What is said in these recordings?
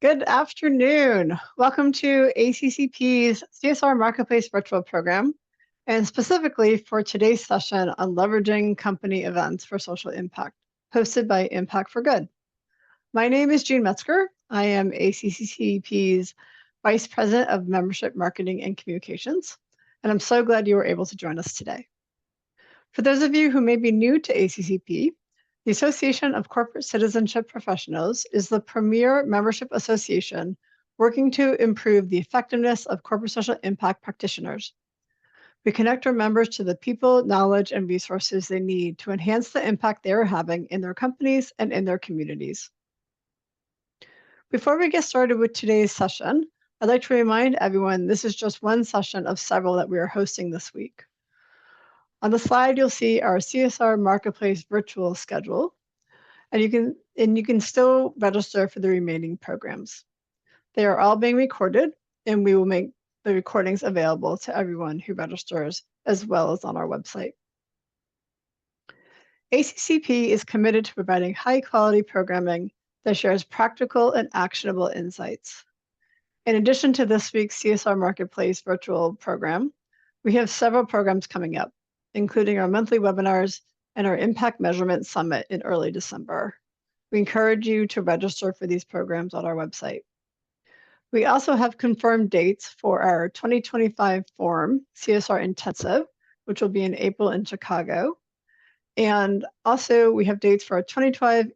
Good afternoon. Welcome to ACCP's CSR Marketplace virtual program, and specifically for today's session on leveraging company events for social impact, hosted by Impact for Good. My name is Jean Metzger. I am ACCP's Vice President of Membership Marketing and Communications, and I'm so glad you were able to join us today. For those of you who may be new to ACCP, the Association of Corporate Citizenship Professionals is the premier membership association working to improve the effectiveness of corporate social impact practitioners. We connect our members to the people, knowledge, and resources they need to enhance the impact they are having in their companies and in their communities. Before we get started with today's session, I'd like to remind everyone this is just one session of several that we are hosting this week. On the slide, you'll see our CSR Marketplace virtual schedule, and you can still register for the remaining programs. They are all being recorded, and we will make the recordings available to everyone who registers, as well as on our website. ACCP is committed to providing high-quality programming that shares practical and actionable insights. In addition to this week's CSR Marketplace virtual program, we have several programs coming up, including our monthly webinars and our Impact Measurement Summit in early December. We encourage you to register for these programs on our website. We also have confirmed dates for our 2025 Forum CSR Intensive, which will be in April in Chicago. And also we have dates for our 2025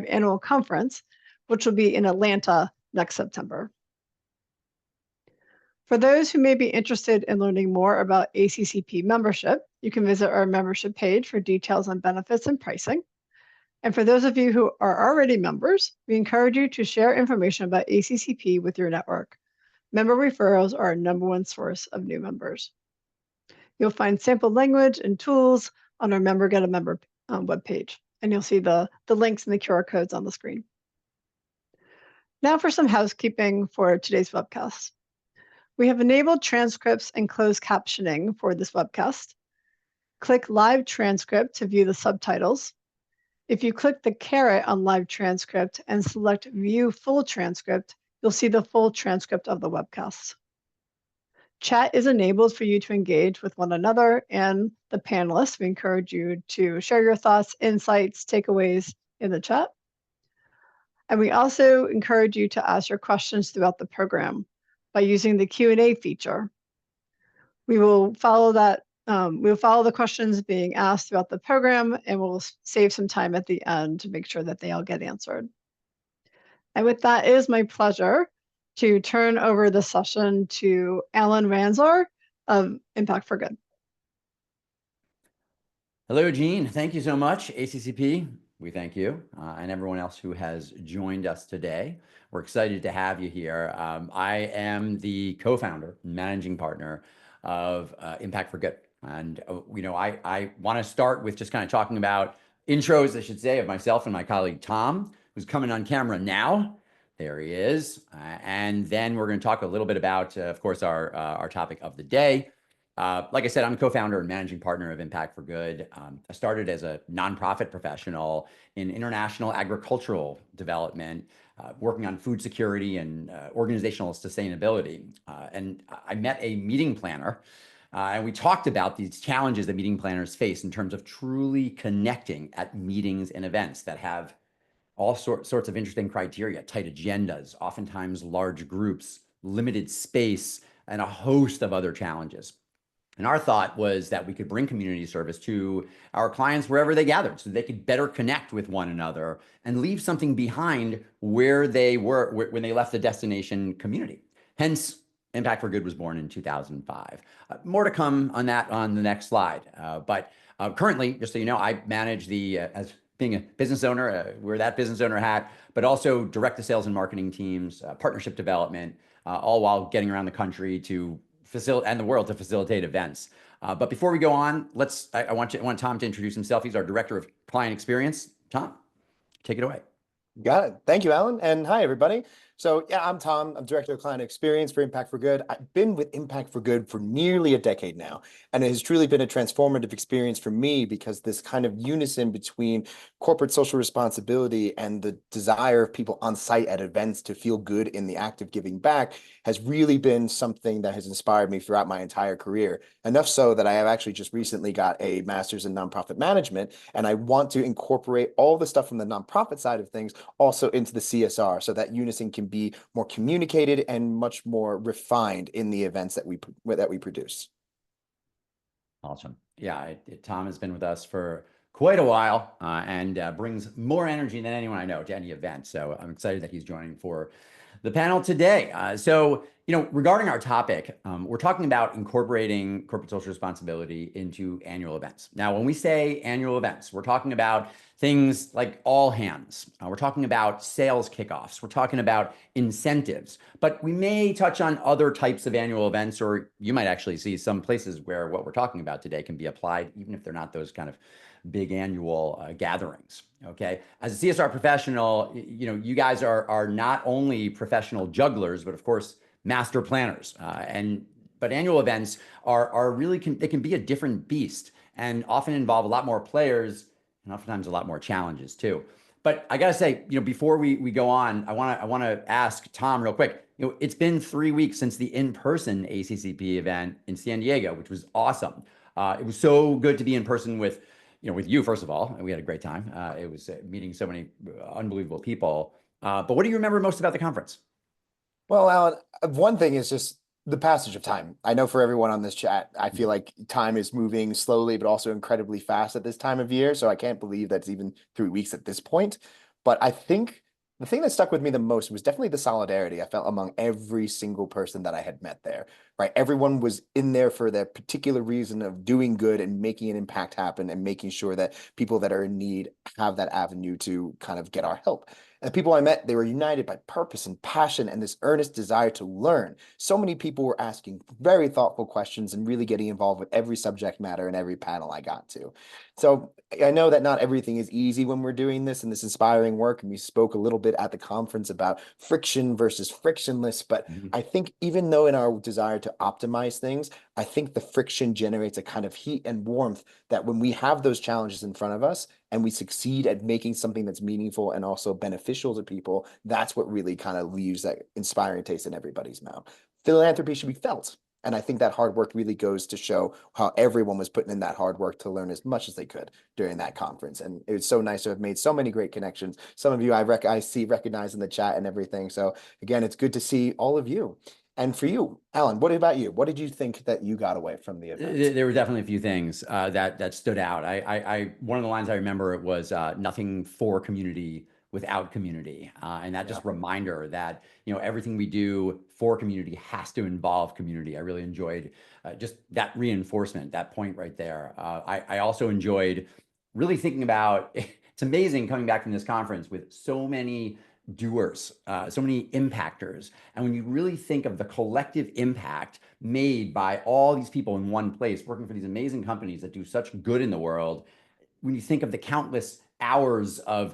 Annual Conference, which will be in Atlanta next September. For those who may be interested in learning more about ACCP membership, you can visit our membership page for details on benefits and pricing. And for those of you who are already members, we encourage you to share information about ACCP with your network. Member referrals are our #1 source of new members. You'll find sample language and tools on our Member Get a Member webpage, and you'll see the links and the QR codes on the screen. Now for some housekeeping for today's webcast. We have enabled transcripts and closed captioning for this webcast. Click Live Transcript to view the subtitles. If you click the caret on Live Transcript and select View Full Transcript, you'll see the full transcript of the webcast. Chat is enabled for you to engage with one another and the panelists. We encourage you to share your thoughts, insights, takeaways in the chat. And we also encourage you to ask your questions throughout the program by using the Q&A feature. We will follow that. We'll follow the questions being asked throughout the program, and we'll save some time at the end to make sure that they all get answered. And with that, it is my pleasure to turn over the session to Alan Ranzar of Impact for Good. Hello, Jean. Thank you so much, ACCP. We thank you and everyone else who has joined us today. We're excited to have you here. I am the co-founder, managing partner of Impact for Good. And, I want to start with just kind of talking about intros, I should say, of myself and my colleague, Tom, who's coming on camera now. There he is. And then we're going to talk a little bit about, of course, our topic of the day. Like I said, I'm co-founder and managing partner of Impact for Good. I started as a nonprofit professional in international agricultural development, working on food security and organizational sustainability. And I met a meeting planner, and we talked about these challenges that meeting planners face in terms of truly connecting at meetings and events that have all sorts of interesting criteria, tight agendas, oftentimes large groups, limited space, and a host of other challenges. And our thought was that we could bring community service to our clients wherever they gathered so they could better connect with one another and leave something behind where they were when they left the destination community. Hence, Impact for Good was born in 2005. More to come on that on the next slide. But currently, just so you know, I manage as being a business owner, wear that business owner hat, but also direct the sales and marketing teams, partnership development, all while getting around the country and the world to facilitate events. But before we go on, I want Tom to introduce himself. He's our Director of Client Experience. Tom, take it away. Got it. Thank you, Alan. And hi, everybody. So, yeah, I'm Tom. I'm Director of Client Experience for Impact for Good. I've been with Impact for Good for nearly a decade now. And it has truly been a transformative experience for me because this kind of unison between corporate social responsibility and the desire of people on site at events to feel good in the act of giving back has really been something that has inspired me throughout my entire career. Enough so that I have actually just recently got a master's in nonprofit management, and I want to incorporate all the stuff from the nonprofit side of things also into the CSR so that unison can be more communicated and much more refined in the events that we produce. Awesome. Yeah, Tom has been with us for quite a while and brings more energy than anyone I know to any event. So I'm excited that he's joining for the panel today. Regarding our topic, we're talking about incorporating corporate social responsibility into annual events. Now, when we say annual events, we're talking about things like all hands. We're talking about sales kickoffs. We're talking about incentives. But we may touch on other types of annual events, or you might actually see some places where what we're talking about today can be applied, even if they're not those kind of big annual gatherings. Okay, as a CSR professional, you guys are not only professional jugglers, but of course master planners. But annual events are really they can be a different beast and often involve a lot more players and oftentimes a lot more challenges too. But I gotta say, before we go on, I wanna ask Tom real quick. It's been 3 weeks since the in-person ACCP event in San Diego, which was awesome. It was so good to be in person with you, first of all. We had a great time. It was meeting so many unbelievable people. But what do you remember most about the conference? Well, Alan, one thing is just the passage of time. I know for everyone on this chat, I feel like time is moving slowly, but also incredibly fast at this time of year. So I can't believe that's even 3 weeks at this point. But I think the thing that stuck with me the most was definitely the solidarity I felt among every single person that I had met there, right? Everyone was in there for their particular reason of doing good and making an impact happen and making sure that people that are in need have that avenue to kind of get our help. And the people I met, they were united by purpose and passion and this earnest desire to learn. So many people were asking very thoughtful questions and really getting involved with every subject matter and every panel I got to. So I know that not everything is easy when we're doing this and this inspiring work. And we spoke a little bit at the conference about friction versus frictionless. But Mhm. I think even though in our desire to optimize things, I think the friction generates a kind of heat and warmth that when we have those challenges in front of us, and we succeed at making something that's meaningful and also beneficial to people, that's what really kind of leaves that inspiring taste in everybody's mouth. Philanthropy should be felt. And I think that hard work really goes to show how everyone was putting in that hard work to learn as much as they could during that conference. And it was so nice to have made so many great connections. Some of you I see recognized in the chat and everything. So again, it's good to see all of you. And for you, Alan, what about you? What did you think that you got away from the event? There were definitely a few things that stood out. One of the lines I remember was nothing for community without community, and that Yeah. just reminder that everything we do for community has to involve community. I really enjoyed just that reinforcement, that point right there. I also enjoyed really thinking about. It's amazing coming back from this conference with so many doers, so many impactors, and when you really think of the collective impact made by all these people in one place working for these amazing companies that do such good in the world, when you think of the countless hours of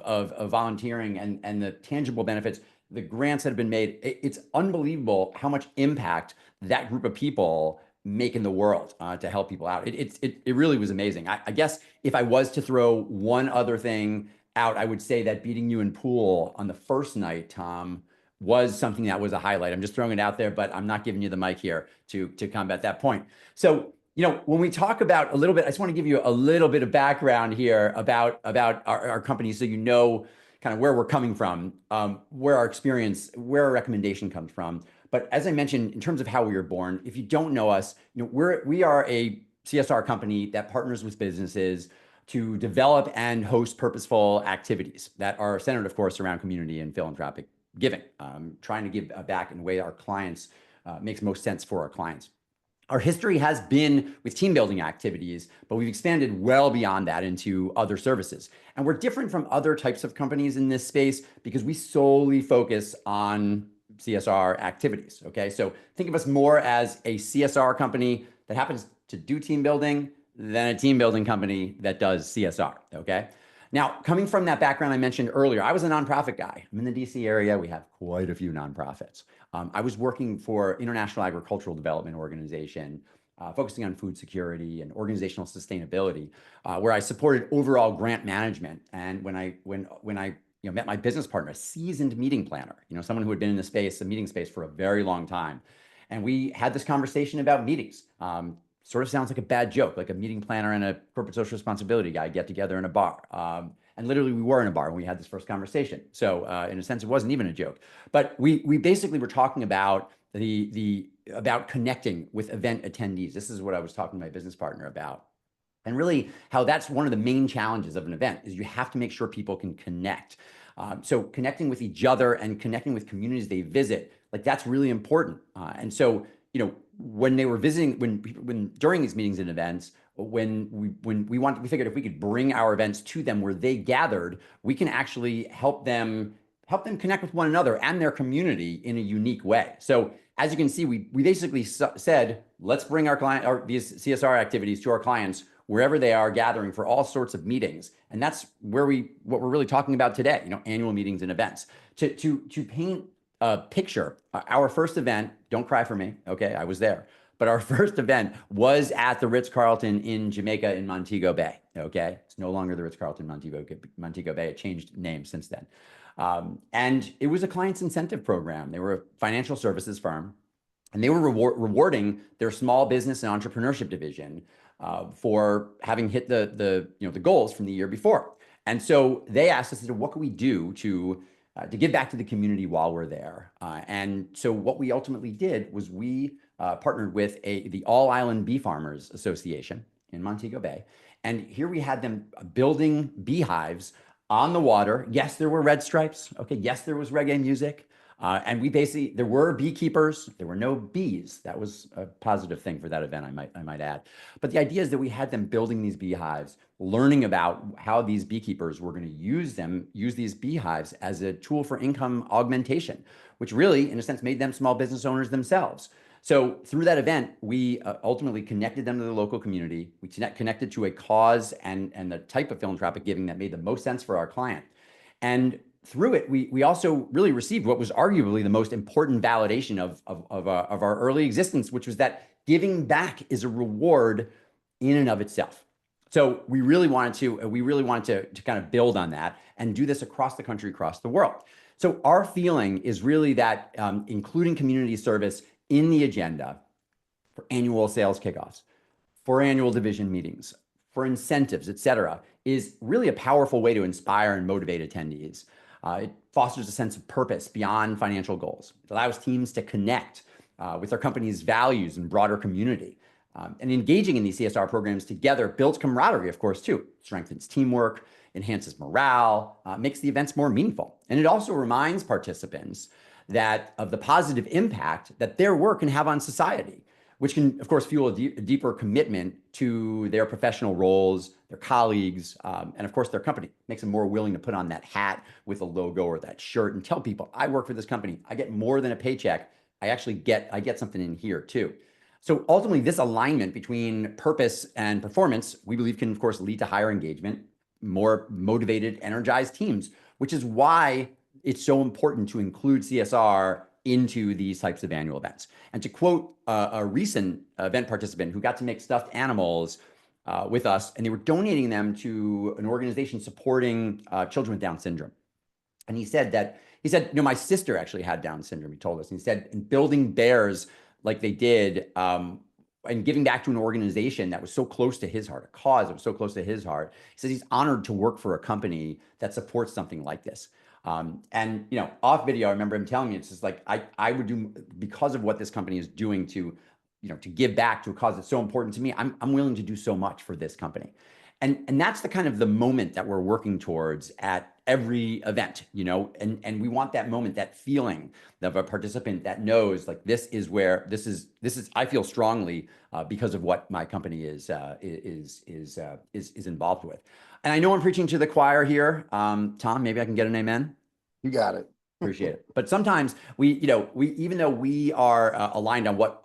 volunteering and the tangible benefits, the grants that have been made, it's unbelievable how much impact that group of people make in the world to help people out. It really was amazing. I guess if I was to throw one other thing out, I would say that beating you in pool on the first night, Tom, was something that was a highlight. I'm just throwing it out there, but I'm not giving you the mic here to combat that point. So, when we talk about a little bit, I just want to give you a little bit of background here about our company, so kind of where we're coming from, where our experience, where our recommendation comes from. But as I mentioned, in terms of how we were born, if you don't know us, we are a CSR company that partners with businesses to develop and host purposeful activities that are centered, of course, around community and philanthropic giving, trying to give back in a way that our clients makes most sense for our clients. Our history has been with team building activities, but we've expanded well beyond that into other services. And we're different from other types of companies in this space because we solely focus on CSR activities. Okay, so think of us more as a CSR company that happens to do team building than a team building company that does CSR. Okay. Now, coming from that background I mentioned earlier, I was a nonprofit guy. I'm in the DC area. We have quite a few nonprofits. I was working for International Agricultural Development Organization, focusing on food security and organizational sustainability, where I supported overall grant management. And when I met my business partner, a seasoned meeting planner, someone who had been in the meeting space for a very long time, and we had this conversation about meetings. Sort of sounds like a bad joke, like a meeting planner and a corporate social responsibility guy get together in a bar. And literally we were in a bar when we had this first conversation. So in a sense, it wasn't even a joke. But we basically were talking about about connecting with event attendees. This is what I was talking to my business partner about. And really how that's one of the main challenges of an event is you have to make sure people can connect. So connecting with each other and connecting with communities they visit, like that's really important. And so, when they were visiting, when during these meetings and events, we figured if we could bring our events to them where they gathered, we can actually help them connect with one another and their community in a unique way. So as you can see, we basically said, let's bring these CSR activities to our clients wherever they are gathering for all sorts of meetings. And that's what we're really talking about today, annual meetings and events. To paint a picture, our first event, don't cry for me, okay, I was there. But our first event was at the Ritz-Carlton in Jamaica in Montego Bay, okay? It's no longer the Ritz-Carlton Montego Bay. It changed name since then. And it was a client's incentive program. They were a financial services firm, and they were rewarding their small business and entrepreneurship division for having hit the goals from the year before. And so they asked us, what can we do to give back to the community while we're there? And so what we ultimately did was we partnered with the All Island Bee Farmers Association in Montego Bay. And here we had them building beehives on the water. Yes, there were red stripes. Okay, yes, there was reggae music. And there were beekeepers. There were no bees. That was a positive thing for that event, I might add. But the idea is that we had them building these beehives, learning about how these beekeepers were going to use these beehives as a tool for income augmentation, which really, in a sense, made them small business owners themselves. So through that event, we ultimately connected them to the local community. We connected to a cause and the type of philanthropic giving that made the most sense for our client. And through it, we also really received what was arguably the most important validation of our early existence, which was that giving back is a reward in and of itself. So we really wanted to kind of build on that and do this across the country, across the world. So our feeling is really that including community service in the agenda for annual sales kickoffs, for annual division meetings, for incentives, et cetera, is really a powerful way to inspire and motivate attendees. It fosters a sense of purpose beyond financial goals. It allows teams to connect with their company's values and broader community. And engaging in these CSR programs together builds camaraderie, of course, too. Strengthens teamwork, enhances morale, makes the events more meaningful. And it also reminds participants of the positive impact that their work can have on society, which can, of course, fuel a deeper commitment to their professional roles, their colleagues, and of course, their company. Makes them more willing to put on that hat with a logo or that shirt and tell people, I work for this company. I get more than a paycheck. I get something in here too. So ultimately, this alignment between purpose and performance, we believe can, of course, lead to higher engagement, more motivated, energized teams, which is why it's so important to include CSR into these types of annual events. And to quote a recent event participant who got to make stuffed animals with us, and they were donating them to an organization supporting children with Down syndrome. And he said, my sister actually had Down syndrome, he told us. And he said, in building bears like they did, and giving back to an organization that was so close to his heart, a cause that was so close to his heart, he says he's honored to work for a company that supports something like this. And off video, I remember him telling me, it's just like, I would do, because of what this company is doing to give back to a cause that's so important to me, I'm willing to do so much for this company. And that's the kind of the moment that we're working towards at every event, and we want that moment, that feeling of a participant that knows, like, this is I feel strongly because of what my company is involved with. And I know I'm preaching to the choir here. Tom, maybe I can get an amen. You got it. Appreciate it. But sometimes we even though we are aligned on what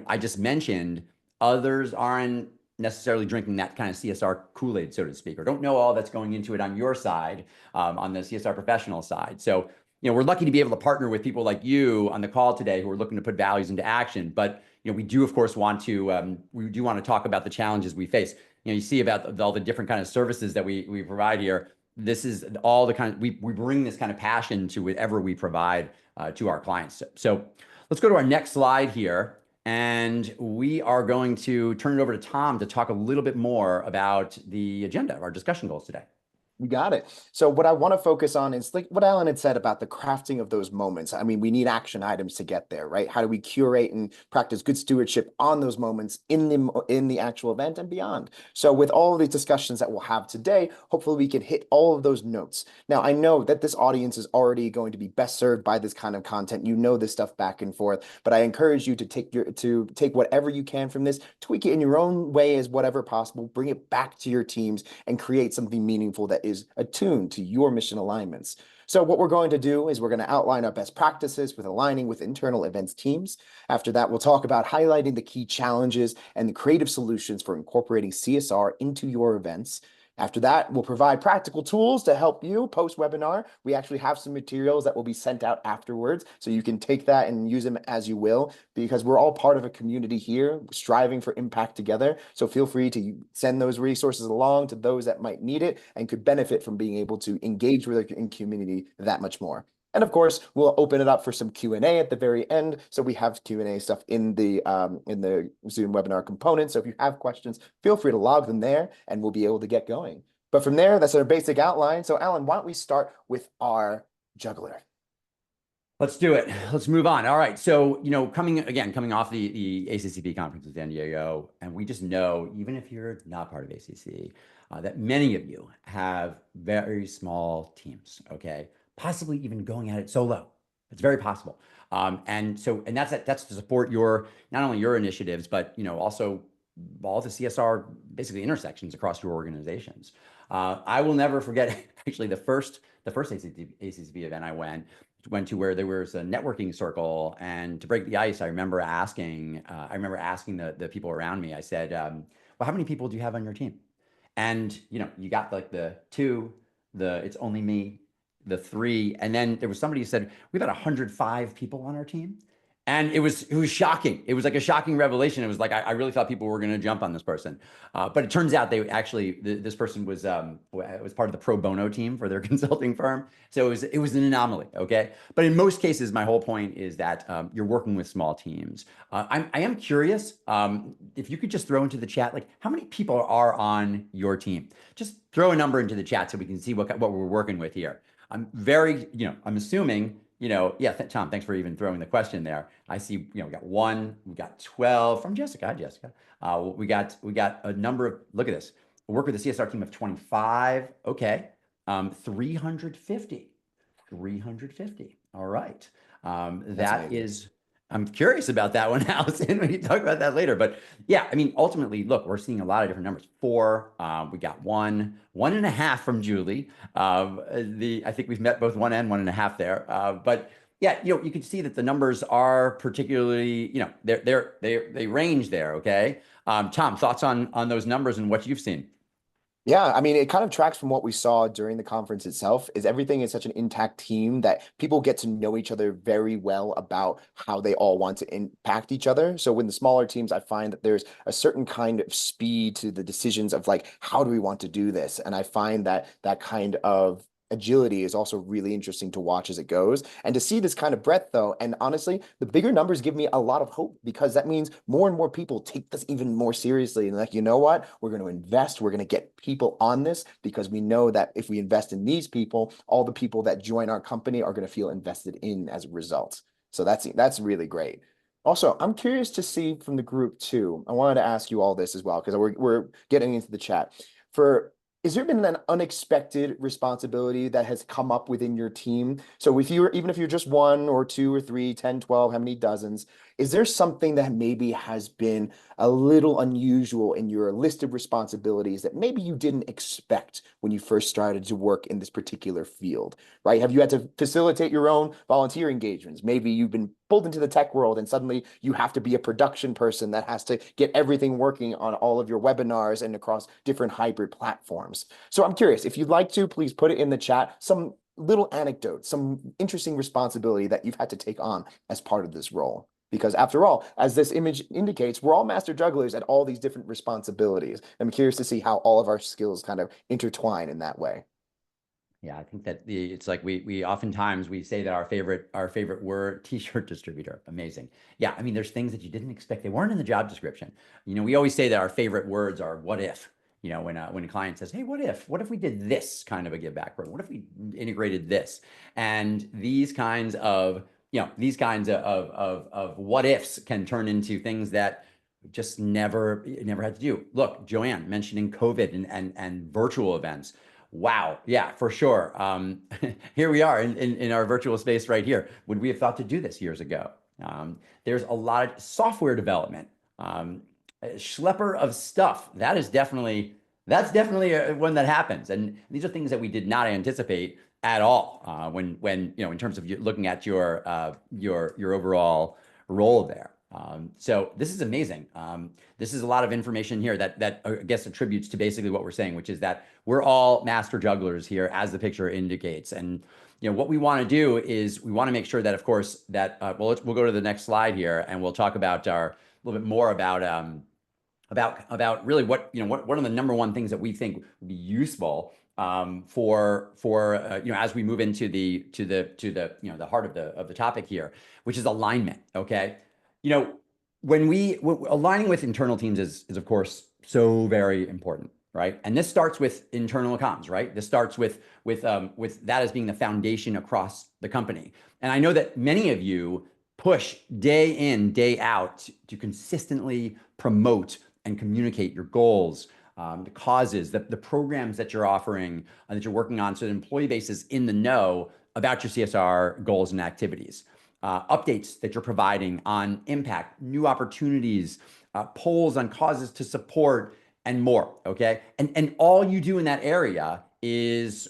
I just mentioned, others aren't necessarily drinking that kind of CSR Kool-Aid, so to speak, or don't know all that's going into it on your side, on the CSR professional side. So, we're lucky to be able to partner with people like you on the call today who are looking to put values into action. But, we do, of course, want to talk about the challenges we face. You see about all the different kind of services that we provide here. This is all the kind of, we bring this kind of passion to whatever we provide to our clients. So let's go to our next slide here. And we are going to turn it over to Tom to talk a little bit more about the agenda of our discussion goals today. You got it. So what I want to focus on is like what Alan had said about the crafting of those moments. I mean, we need action items to get there, right? How do we curate and practice good stewardship on those moments in the actual event and beyond? So with all of these discussions that we'll have today, hopefully we can hit all of those notes. Now, I know that this audience is already going to be best served by this kind of content. You know this stuff back and forth, but I encourage you to take whatever you can from this, tweak it in your own way as whatever possible, bring it back to your teams and create something meaningful that is attuned to your mission alignments. So what we're going to do is we're going to outline our best practices with aligning with internal events teams. After that, we'll talk about highlighting the key challenges and the creative solutions for incorporating CSR into your events. After that, we'll provide practical tools to help you post-webinar. We actually have some materials that will be sent out afterwards, so you can take that and use them as you will, because we're all part of a community here, striving for impact together. So feel free to send those resources along to those that might need it and could benefit from being able to engage with the community that much more. And of course, we'll open it up for some Q&A at the very end. So we have Q&A stuff in the Zoom webinar component. So if you have questions, feel free to log them there and we'll be able to get going. But from there, that's our basic outline. So Alan, why don't we start with our juggler? Let's do it. Let's move on. All right. So, coming off the ACCP conference in San Diego, and we just know, even if you're not part of ACC, that many of you have very small teams, okay? Possibly even going at it solo. It's very possible. And that's to support not only your initiatives, but also all the CSR basically intersections across your organizations. I will never forget actually the first ACCP event I went to, where there was a networking circle, and to break the ice, I remember asking the people around me. I said, "Well, how many people do you have on your team?" And you got like the 2, it's only me, the 3, and then there was somebody who said, "We've got 105 people on our team." And it was shocking. It was like a shocking revelation. It was like, I really thought people were going to jump on this person. But it turns out they actually, this person was part of the pro bono team for their consulting firm. So it was an anomaly, okay? But in most cases, my whole point is that you're working with small teams. I am curious, if you could just throw into the chat, like, how many people are on your team? Just throw a number into the chat so we can see what we're working with here. I'm assuming, yeah, Tom, thanks for even throwing the question there. I see, we got 1, we got 12 from Jessica. Hi, Jessica. We got a number of, look at this. We work with a CSR team of 25. Okay. 350. All right. That is, I'm curious about that one, Allison. We can talk about that later. But yeah, I mean, ultimately, look, we're seeing a lot of different numbers. 4, we got 1.5 from Julie. I think we've met both 1 and 1.5 there. But yeah, you can see that the numbers are particularly, they range there. Okay. Tom, thoughts on those numbers and what you've seen? Yeah, I mean, it kind of tracks from what we saw during the conference itself. Is everything is such an intact team that people get to know each other very well about how they all want to impact each other. So when the smaller teams, I find that there's a certain kind of speed to the decisions of like, how do we want to do this? And I find that that kind of agility is also really interesting to watch as it goes, and to see this kind of breadth though. And honestly, the bigger numbers give me a lot of hope, because that means more and more people take this even more seriously. And like, you know what, we're going to invest, we're going to get people on this, because we know that if we invest in these people, all the people that join our company are going to feel invested in as a result. So that's really great. Also, I'm curious to see from the group too. I wanted to ask you all this as well, because we're getting into the chat. Has there been an unexpected responsibility that has come up within your team? So even if you're just 1 or 2 or 3, 10, 12, how many dozens, is there something that maybe has been a little unusual in your list of responsibilities that maybe you didn't expect when you first started to work in this particular field, right? Have you had to facilitate your own volunteer engagements? Maybe you've been pulled into the tech world and suddenly you have to be a production person that has to get everything working on all of your webinars and across different hybrid platforms. So I'm curious, if you'd like to, please put it in the chat, some little anecdotes, some interesting responsibility that you've had to take on as part of this role. Because after all, as this image indicates, we're all master jugglers at all these different responsibilities. I'm curious to see how all of our skills kind of intertwine in that way. Yeah, I think that it's like we oftentimes we say that our favorite word t-shirt distributor. Amazing. Yeah, I mean there's things that you didn't expect. They weren't in the job description. You know, we always say that our favorite words are what if. You know, when a client says, "Hey, what if we did this kind of a give back program? What if we integrated this?" And these kinds of of what ifs can turn into things that just never had to do. Look, Joanne mentioning COVID and virtual events. Wow. Yeah, for sure. Here we are in our virtual space right here. Would we have thought to do this years ago? There's a lot of software development, a schlepper of stuff. That's definitely one that happens. And these are things that we did not anticipate at all when in terms of looking at your overall role there. So this is amazing. This is a lot of information here that I guess attributes to basically what we're saying, which is that we're all master jugglers here, as the picture indicates. And what we want to do is we want to make sure that, of course, that we'll go to the next slide here, and we'll talk about a little bit more about really what are the number one things that we think would be useful for as we move into the heart of the topic here, which is alignment. Okay. When aligning with internal teams is of course so very important, right? And this starts with internal comms, right? This starts with that as being the foundation across the company. And I know that many of you push day in, day out to consistently promote and communicate your goals, the causes, the programs that you're offering, that you're working on, so the employee base is in the know about your CSR goals and activities. Updates that you're providing on impact, new opportunities, polls on causes to support, and more. Okay, and all you do in that area is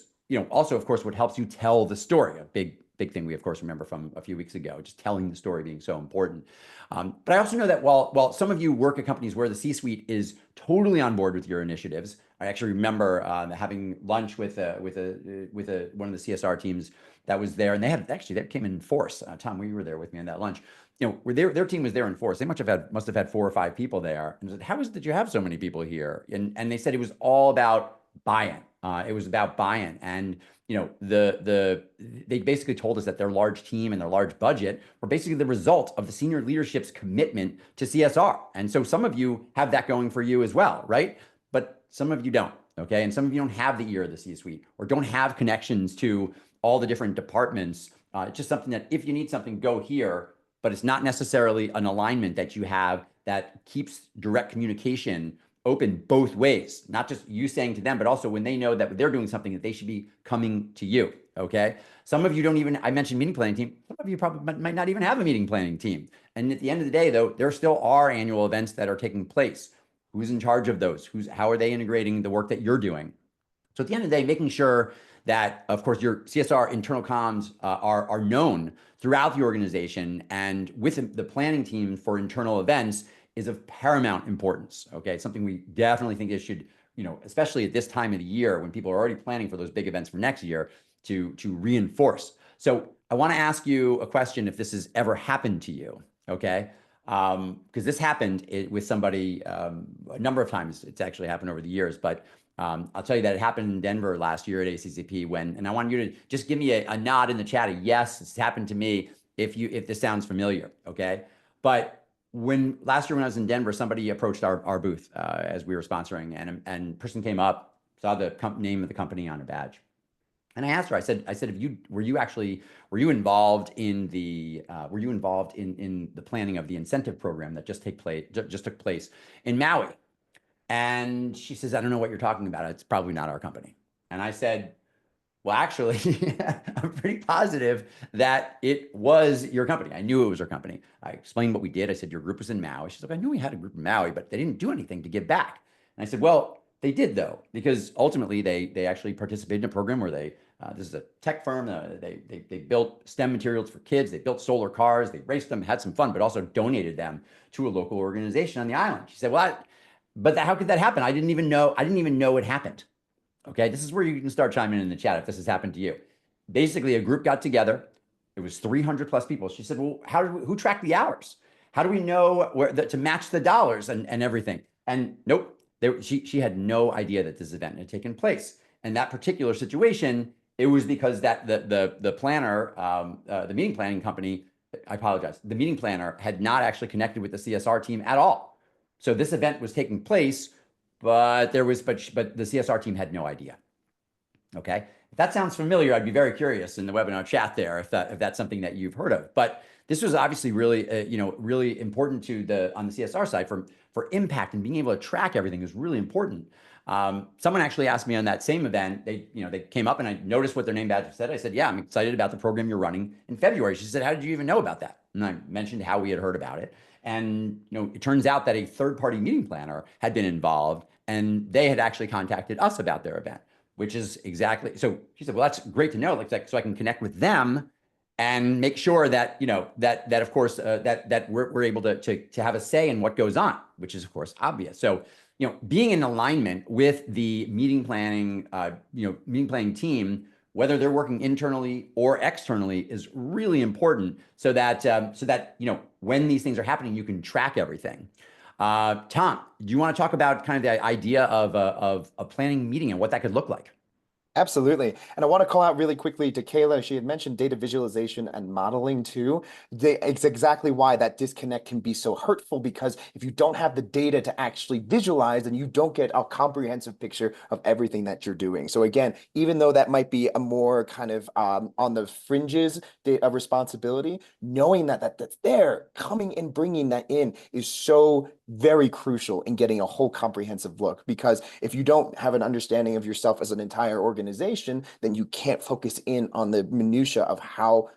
also, of course, what helps you tell the story. A big thing we of course remember from a few weeks ago, just telling the story being so important. But I also know that while some of you work at companies where the C-suite is totally on board with your initiatives, I actually remember having lunch with one of the CSR teams that was there, and they came in force. Tom, we were there with me on that lunch. Their team was there in force. They must have had 4 or 5 people there. And I said, "How is it that you have so many people here?" And they said it was all about buy-in. It was about buy-in, and they basically told us that their large team and their large budget were basically the result of the senior leadership's commitment to CSR. And so some of you have that going for you as well, right? But some of you don't. Okay, and some of you don't have the ear of the C-suite or don't have connections to all the different departments. It's just something that if you need something, go here, but it's not necessarily an alignment that you have that keeps direct communication open both ways, not just you saying to them, but also when they know that they're doing something that they should be coming to you. Okay. Some of you don't even, I mentioned meeting planning team. Some of you probably might not even have a meeting planning team. And at the end of the day, though, there still are annual events that are taking place. Who's in charge of those? How are they integrating the work that you're doing? So at the end of the day, making sure that, of course, your CSR internal comms are known throughout the organization, and with the planning team for internal events is of paramount importance. Okay, it's something we definitely think it should, especially at this time of the year when people are already planning for those big events for next year, to reinforce. So I want to ask you a question: if this has ever happened to you, okay? Because this happened with somebody a number of times. It's actually happened over the years, but I'll tell you that it happened in Denver last year at ACCP and I want you to just give me a nod in the chat, a yes, it's happened to me if this sounds familiar, okay? But last year when I was in Denver, somebody approached our booth as we were sponsoring, and person came up, saw the name of the company on a badge. And I asked her, I said, were you involved in the planning of the incentive program that just took place in Maui? And she says, "I don't know what you're talking about. It's probably not our company." And I said, Well, actually, I'm pretty positive that it was your company. I knew it was your company. I explained what we did. I said, your group was in Maui. She's like, I knew we had a group in Maui, but they didn't do anything to give back. And I said, well, they did though, because ultimately they actually participated in a program where this is a tech firm. They built STEM materials for kids. They built solar cars. They raced them, had some fun, but also donated them to a local organization on the island. She said, well, how could that happen? I didn't even know it happened. Okay, this is where you can start chiming in the chat if this has happened to you. Basically, a group got together. It was 300 plus people. She said, well, who tracked the hours? How do we know to match the dollars and everything? And nope, she had no idea that this event had taken place. And that particular situation, it was because that the planner, the meeting planning company, I apologize, the meeting planner had not actually connected with the CSR team at all. So this event was taking place, but the CSR team had no idea. Okay, if that sounds familiar, I'd be very curious in the webinar chat there if that's something that you've heard of. But this was obviously really really important to on the CSR side for impact, and being able to track everything is really important. Someone actually asked me on that same event, they came up and I noticed what their name badge said. I said, yeah, I'm excited about the program you're running in February. She said, how did you even know about that? And I mentioned how we had heard about it. And it turns out that a third-party meeting planner had been involved, and they had actually contacted us about their event, which is exactly, so she said, well, that's great to know, like so I can connect with them and make sure that that of course that we're able to have a say in what goes on, which is of course obvious. So being in alignment with the meeting planning team, whether they're working internally or externally, is really important, so that when these things are happening, you can track everything. Tom, do you want to talk about kind of the idea of a planning meeting and what that could look like? Absolutely. And I want to call out really quickly to Kayla. She had mentioned data visualization and modeling too. It's exactly why that disconnect can be so hurtful, because if you don't have the data to actually visualize, then you don't get a comprehensive picture of everything that you're doing. So again, even though that might be a more kind of on the fringes of responsibility, knowing that's there, coming and bringing that in is so very crucial in getting a whole comprehensive look. Because if you don't have an understanding of yourself as an entire organization, then you can't focus in on the minutia of how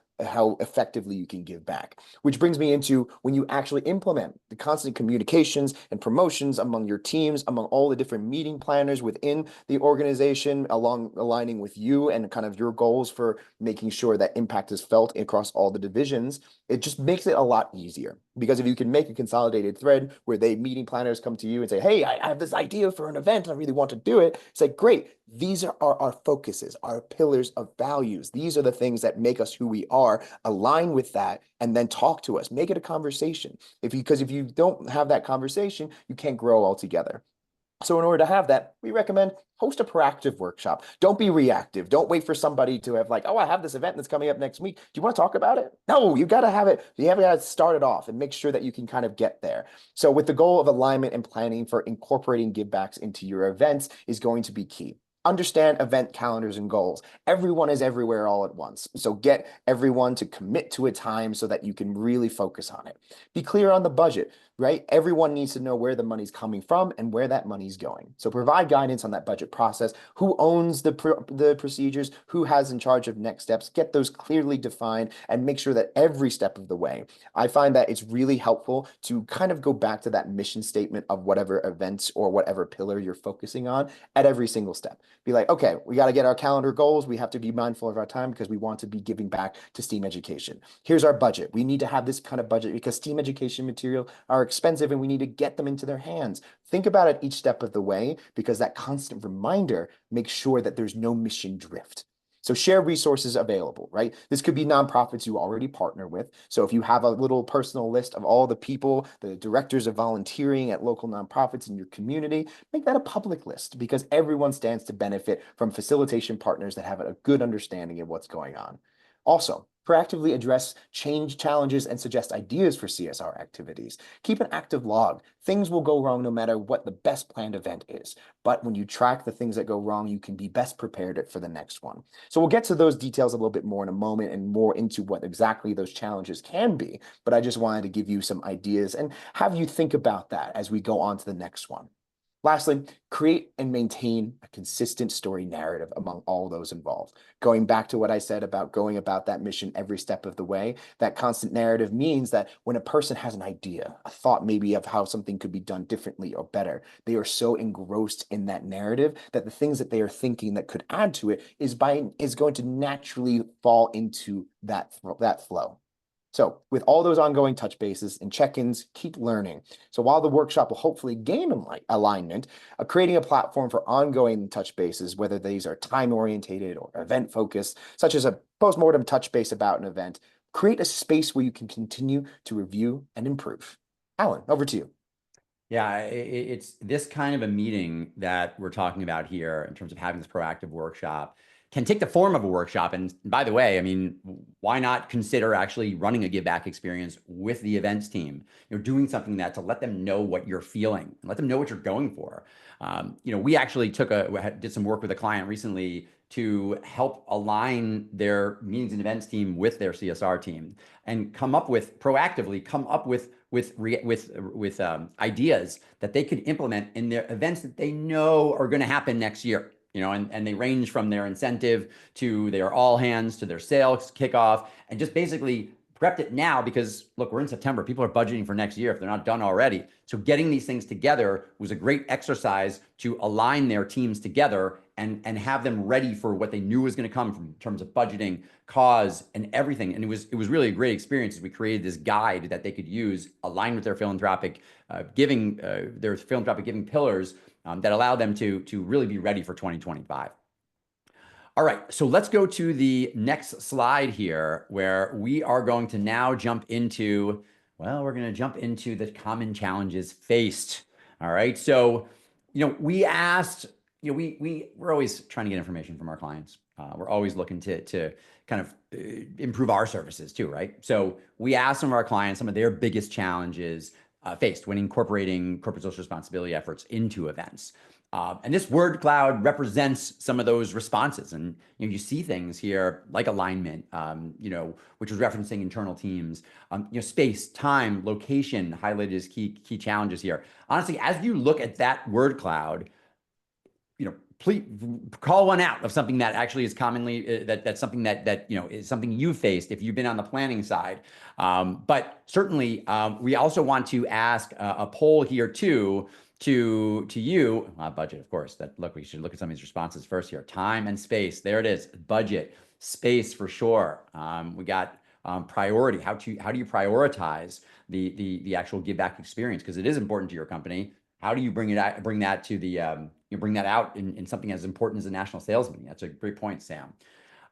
effectively you can give back. Which brings me into when you actually implement the constant communications and promotions among your teams, among all the different meeting planners within the organization, aligning with you and kind of your goals for making sure that impact is felt across all the divisions. It just makes it a lot easier, because if you can make a consolidated thread where meeting planners come to you and say, hey, I have this idea for an event, I really want to do it. It's like, great, these are our focuses, our pillars of values. These are the things that make us who we are. Align with that and then talk to us. Make it a conversation. Because if you don't have that conversation, you can't grow altogether. So in order to have that, we recommend host a proactive workshop. Don't be reactive. Don't wait for somebody to have like, oh, I have this event that's coming up next week. Do you want to talk about it? No, you got to have it. You have got to start it off and make sure that you can kind of get there. So with the goal of alignment and planning for incorporating givebacks into your events is going to be key. Understand event calendars and goals. Everyone is everywhere all at once. So get everyone to commit to a time so that you can really focus on it. Be clear on the budget, right? Everyone needs to know where the money's coming from and where that money's going. So provide guidance on that budget process. Who owns the procedures? Who has in charge of next steps? Get those clearly defined and make sure that every step of the way. I find that it's really helpful to kind of go back to that mission statement of whatever events or whatever pillar you're focusing on at every single step. Be like, okay, we got to get our calendar goals. We have to be mindful of our time because we want to be giving back to STEAM education. Here's our budget. We need to have this kind of budget because STEAM education material are expensive and we need to get them into their hands. Think about it each step of the way, because that constant reminder makes sure that there's no mission drift. So share resources available, right? This could be nonprofits you already partner with. So if you have a little personal list of all the people, the directors of volunteering at local nonprofits in your community, make that a public list, because everyone stands to benefit from facilitation partners that have a good understanding of what's going on. Also, proactively address change challenges and suggest ideas for CSR activities. Keep an active log. Things will go wrong no matter what the best planned event is. But when you track the things that go wrong, you can be best prepared for the next one. So we'll get to those details a little bit more in a moment and more into what exactly those challenges can be. But I just wanted to give you some ideas and have you think about that as we go on to the next one. Lastly, create and maintain a consistent story narrative among all those involved. Going back to what I said about going about that mission every step of the way, that constant narrative means that when a person has an idea, a thought maybe of how something could be done differently or better, they are so engrossed in that narrative that the things that they are thinking that could add to it is going to naturally fall into that flow. So with all those ongoing touch bases and check-ins, keep learning. So while the workshop will hopefully gain alignment, creating a platform for ongoing touch bases, whether these are time-orientated or event-focused, such as a postmortem touch base about an event, create a space where you can continue to review and improve. Alan, over to you. Yeah, it's this kind of a meeting that we're talking about here in terms of having this proactive workshop can take the form of a workshop. And by the way, I mean, why not consider actually running a give back experience with the events team? Doing something that to let them know what you're feeling and let them know what you're going for. We actually did some work with a client recently to help align their meetings and events team with their CSR team and proactively come up with ideas that they could implement in their events that they know are going to happen next year. And they range from their incentive to their all hands to their sales kickoff, and just basically prepped it now because look, we're in September. People are budgeting for next year if they're not done already. So getting these things together was a great exercise to align their teams together and have them ready for what they knew was going to come from in terms of budgeting, cause, and everything. And it was really a great experience as we created this guide that they could use aligned with their philanthropic giving pillars that allow them to really be ready for 2025. All right, so let's go to the next slide here, where we are going to now jump into the common challenges faced. All right, so we asked, we're always trying to get information from our clients. We're always looking to kind of improve our services too, right? So we asked some of our clients some of their biggest challenges faced when incorporating corporate social responsibility efforts into events. And this word cloud represents some of those responses. And you see things here like alignment, which was referencing internal teams, space, time, location highlighted as key challenges here. Honestly, as you look at that word cloud, please call one out of something that actually is commonly that's something that is something you faced if you've been on the planning side. But certainly, we also want to ask a poll here too to you. Budget, of course. We should look at some of these responses first here. Time and space. There it is. Budget, space for sure. We got priority. How do you prioritize the actual give back experience? Because it is important to your company. How do you bring that to the bring that out in something as important as a national sales meeting? That's a great point, Sam.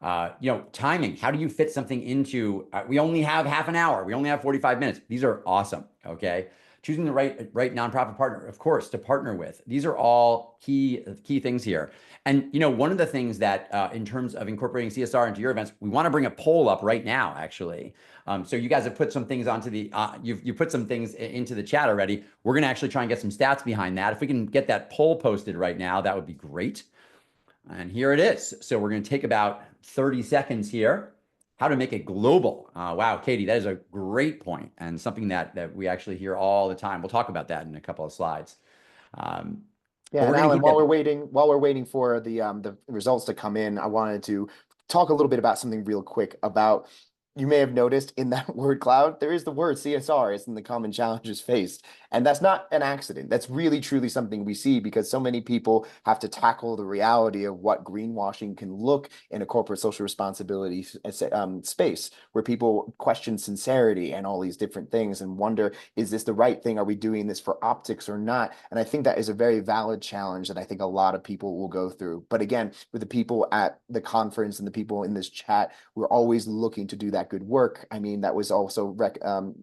Timing. How do you fit something into? We only have half an hour. We only have 45 minutes. These are awesome. Okay. Choosing the right nonprofit partner, of course, to partner with. These are all key things here. And one of the things that in terms of incorporating CSR into your events, we want to bring a poll up right now, actually. So you guys have put some things onto the you put some things into the chat already. We're going to actually try and get some stats behind that. If we can get that poll posted right now, that would be great. And here it is. So we're going to take about 30 seconds here. How to make it global. Wow, Katie, that is a great point and something that we actually hear all the time. We'll talk about that in a couple of slides. Yeah, and Alan, while we're waiting for the results to come in, I wanted to talk a little bit about something real quick about. You may have noticed in that word cloud, there is the word CSR, it's in the common challenges faced. And that's not an accident. That's really, truly something we see because so many people have to tackle the reality of what greenwashing can look in a corporate social responsibility space, where people question sincerity and all these different things and wonder, is this the right thing? Are we doing this for optics or not? And I think that is a very valid challenge that I think a lot of people will go through. But again, with the people at the conference and the people in this chat, we're always looking to do that good work. I mean, that was also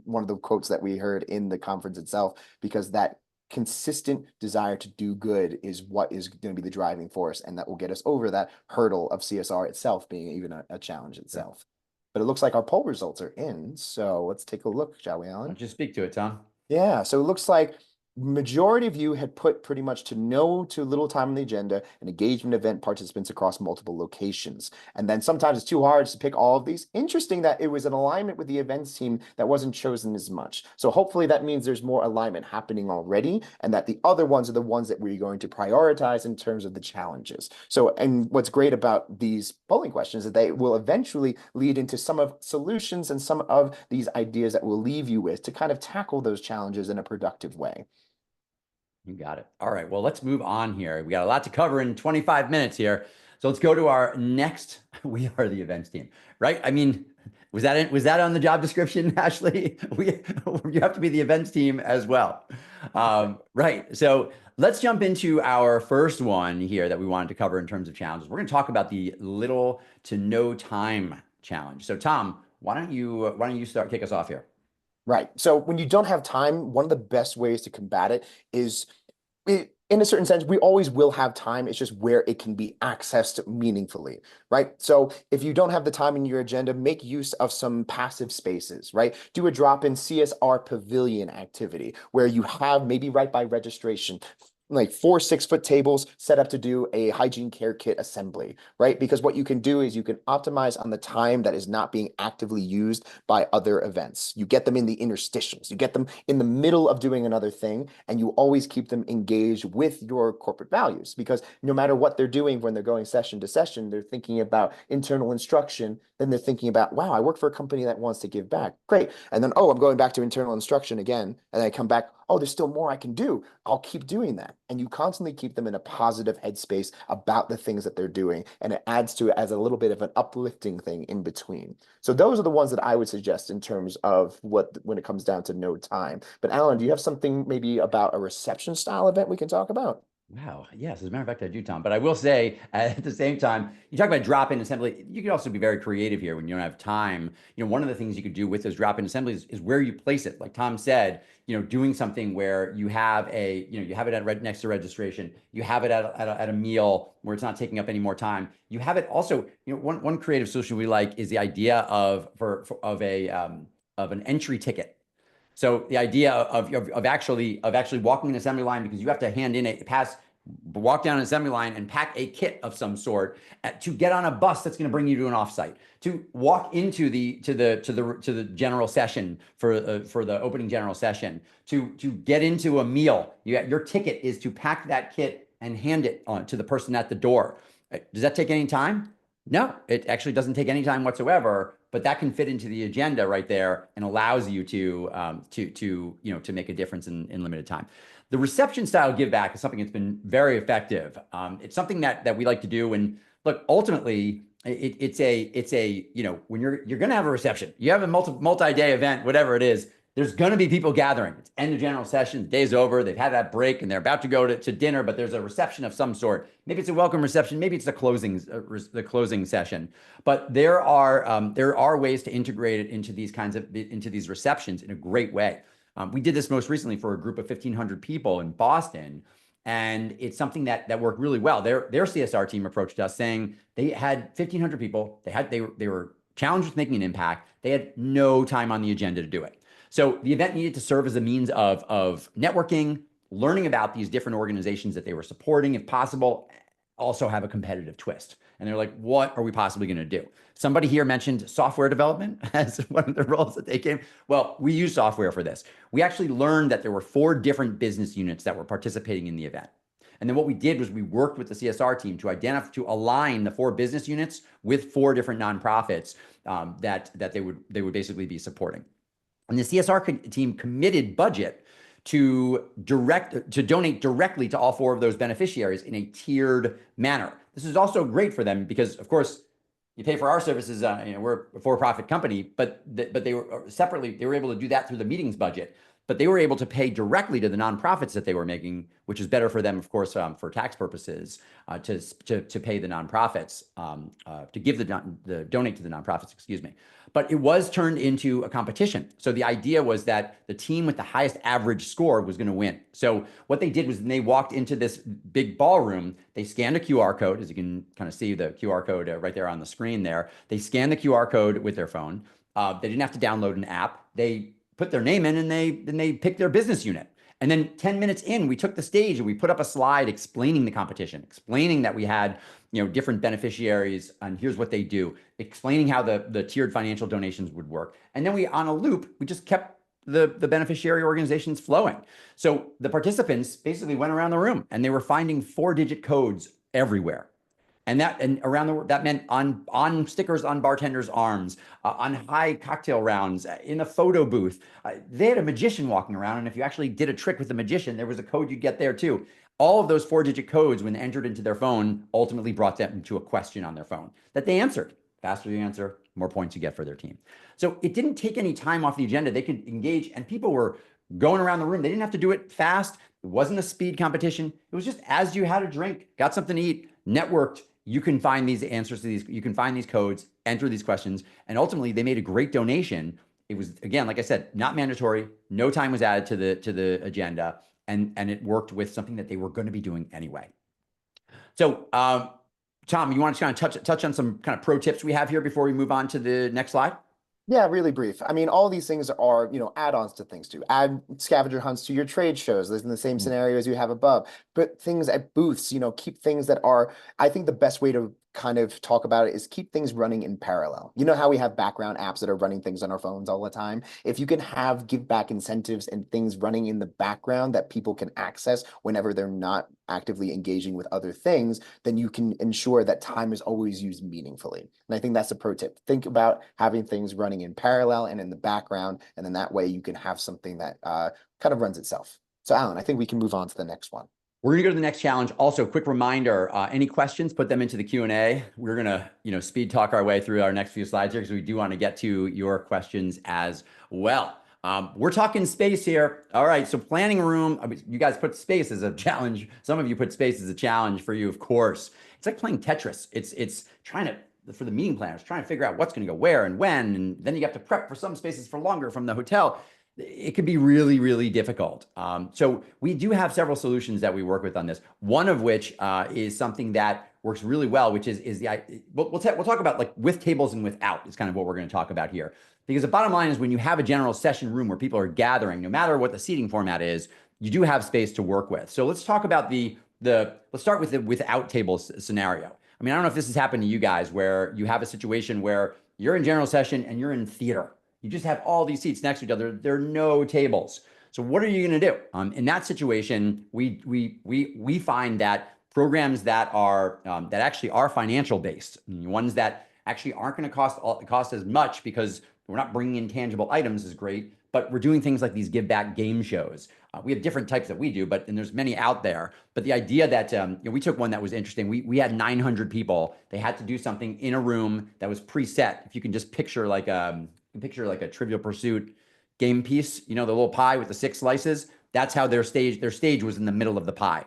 one of the quotes that we heard in the conference itself, because that consistent desire to do good is what is going to be the driving force, and that will get us over that hurdle of CSR itself being even a challenge itself. But it looks like our poll results are in, so let's take a look, shall we, Alan? Just speak to it, Tom. Yeah, so it looks like majority of you had put pretty much to no to little time on the agenda and engagement event participants across multiple locations. And then sometimes it's too hard to pick all of these. Interesting that it was an alignment with the events team that wasn't chosen as much. So hopefully that means there's more alignment happening already, and that the other ones are the ones that we're going to prioritize in terms of the challenges. So, and what's great about these polling questions is that they will eventually lead into some of solutions and some of these ideas that we'll leave you with to kind of tackle those challenges in a productive way. You got it. All right. Well, let's move on here. We got a lot to cover in 25 minutes here. So let's go to our next. We are the events team, right? I mean, was that it? Was that on the job description, Ashley? You have to be the events team as well. Right. So let's jump into our first one here that we wanted to cover in terms of challenges. We're going to talk about the little to no time challenge. So Tom, why don't you kick us off here? Right. So when you don't have time, one of the best ways to combat it is, in a certain sense, we always will have time. It's just where it can be accessed meaningfully, right? So if you don't have the time in your agenda, make use of some passive spaces, right? Do a drop-in CSR pavilion activity where you have maybe right by registration, like 4 6-foot tables set up to do a hygiene care kit assembly, right? Because what you can do is you can optimize on the time that is not being actively used by other events. You get them in the interstitials, you get them in the middle of doing another thing, and you always keep them engaged with your corporate values, because no matter what they're doing when they're going session to session, they're thinking about internal instruction, then they're thinking about, wow, I work for a company that wants to give back. Great. And then, oh, I'm going back to internal instruction again. And I come back, oh, there's still more I can do. I'll keep doing that. And you constantly keep them in a positive headspace about the things that they're doing. And it adds to it as a little bit of an uplifting thing in between. So those are the ones that I would suggest in terms of when it comes down to no time. But Alan, do you have something maybe about a reception style event we can talk about? Wow. Yes, as a matter of fact, I do, Tom. But I will say at the same time, you talk about drop-in assembly. You can also be very creative here when you don't have time. One of the things you could do with those drop-in assemblies is where you place it. Like Tom said, doing something where you have you have it at next to registration. You have it at a meal where it's not taking up any more time. You have it also. One creative solution we like is the idea of an entry ticket. So the idea of actually walking an assembly line, because you have to hand in walk down an assembly line and pack a kit of some sort to get on a bus that's going to bring you to an offsite, to walk into the general session for the opening general session, to get into a meal. Your ticket is to pack that kit and hand it on to the person at the door. Does that take any time? No, it actually doesn't take any time whatsoever, but that can fit into the agenda right there and allows you to make a difference in limited time. The reception style give back is something that's been very effective. It's something that we like to do. And look, ultimately, it's a when you're going to have a reception, you have a multi-day event, whatever it is. There's going to be people gathering. It's end of general session. The day's over. They've had that break and they're about to go to dinner, but there's a reception of some sort. Maybe it's a welcome reception. Maybe it's the closing session. But there are ways to integrate it into these receptions in a great way. We did this most recently for a group of 1,500 people in Boston, and it's something that worked really well. Their CSR team approached us saying they had 1,500 people. They were challenged with making an impact. They had no time on the agenda to do it. So the event needed to serve as a means of networking, learning about these different organizations that they were supporting, if possible, also have a competitive twist. And they're like, what are we possibly going to do? Somebody here mentioned software development as one of the roles that they came. Well, we use software for this. We actually learned that there were 4 different business units that were participating in the event. And then what we did was we worked with the CSR team to align the 4 business units with 4 different nonprofits that they would basically be supporting. And the CSR team committed budget to donate directly to all 4 of those beneficiaries in a tiered manner. This is also great for them because, of course, you pay for our services. We're a for-profit company, but they were separately. They were able to do that through the meetings budget. But they were able to pay directly to the nonprofits that they were making, which is better for them, of course, for tax purposes, to pay the nonprofits, to give the donate to the nonprofits, excuse me. But it was turned into a competition. So the idea was that the team with the highest average score was going to win. So what they did was when they walked into this big ballroom, they scanned a QR code, as you can kind of see the QR code right there on the screen there. They scanned the QR code with their phone. They didn't have to download an app. They put their name in and they picked their business unit. And then 10 minutes in, we took the stage and we put up a slide explaining the competition, explaining that we had, different beneficiaries and here's what they do, explaining how the tiered financial donations would work. And then we, on a loop, we just kept the beneficiary organizations flowing. So the participants basically went around the room and they were finding 4-digit codes everywhere. And around the world, that meant on stickers on bartenders' arms, on high cocktail rounds, in a photo booth. They had a magician walking around, and if you actually did a trick with the magician, there was a code you'd get there too. All of those 4-digit codes, when entered into their phone, ultimately brought them to a question on their phone that they answered. Faster you answer, more points you get for their team. So it didn't take any time off the agenda. They could engage, and people were going around the room. They didn't have to do it fast. It wasn't a speed competition. It was just as you had a drink, got something to eat, networked, you can find these answers to these, you can find these codes, enter these questions, and ultimately they made a great donation. It was, again, like I said, not mandatory, no time was added to the agenda, and it worked with something that they were going to be doing anyway. So, Tom, you want to kind of touch on some kind of pro tips we have here before we move on to the next slide? Yeah, really brief. I mean, all these things are, add-ons to things too. Add scavenger hunts to your trade shows. There's in the same scenario as you have above. But things at booths, keep things that are, I think the best way to kind of talk about it is keep things running in parallel. You know how we have background apps that are running things on our phones all the time? If you can have give back incentives and things running in the background that people can access whenever they're not actively engaging with other things, then you can ensure that time is always used meaningfully. And I think that's a pro tip. Think about having things running in parallel and in the background, and then that way you can have something that kind of runs itself. So Alan, I think we can move on to the next one. We're going to go to the next challenge. Also, quick reminder, any questions, put them into the Q&A. We're going to, speed talk our way through our next few slides here because we do want to get to your questions as well. We're talking space here. All right, so planning room, you guys put space as a challenge. Some of you put space as a challenge for you, of course. It's like playing Tetris. It's trying to, for the meeting planners, trying to figure out what's going to go where and when, and then you have to prep for some spaces for longer from the hotel. It can be really, really difficult. So we do have several solutions that we work with on this. One of which is something that works really well, which is we'll talk about like with tables and without is kind of what we're going to talk about here. Because the bottom line is when you have a general session room where people are gathering, no matter what the seating format is, you do have space to work with. So let's talk about let's start with the without tables scenario. I mean, I don't know if this has happened to you guys where you have a situation where you're in general session and you're in theater. You just have all these seats next to each other. There are no tables. So what are you going to do? In that situation, we find that programs that are that actually are financial based, ones that actually aren't going to cost as much because we're not bringing in tangible items is great, but we're doing things like these give back game shows. We have different types that we do, and there's many out there. But the idea that we took one that was interesting. We had 900 people. They had to do something in a room that was preset. If you can just picture like a Trivial Pursuit game piece, the little pie with the 6 slices. That's how their stage was in the middle of the pie.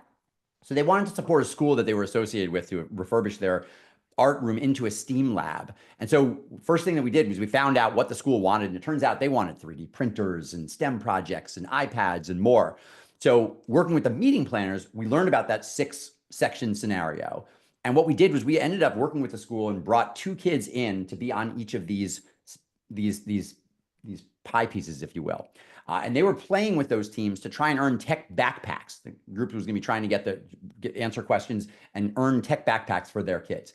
So they wanted to support a school that they were associated with to refurbish their art room into a STEAM lab. And so first thing that we did was we found out what the school wanted. And it turns out they wanted 3D printers and STEM projects and iPads and more. So working with the meeting planners, we learned about that 6-section scenario. And what we did was we ended up working with the school and brought 2 kids in to be on each of these pie pieces, if you will. And they were playing with those teams to try and earn tech backpacks. The group was going to be trying to answer questions and earn tech backpacks for their kids.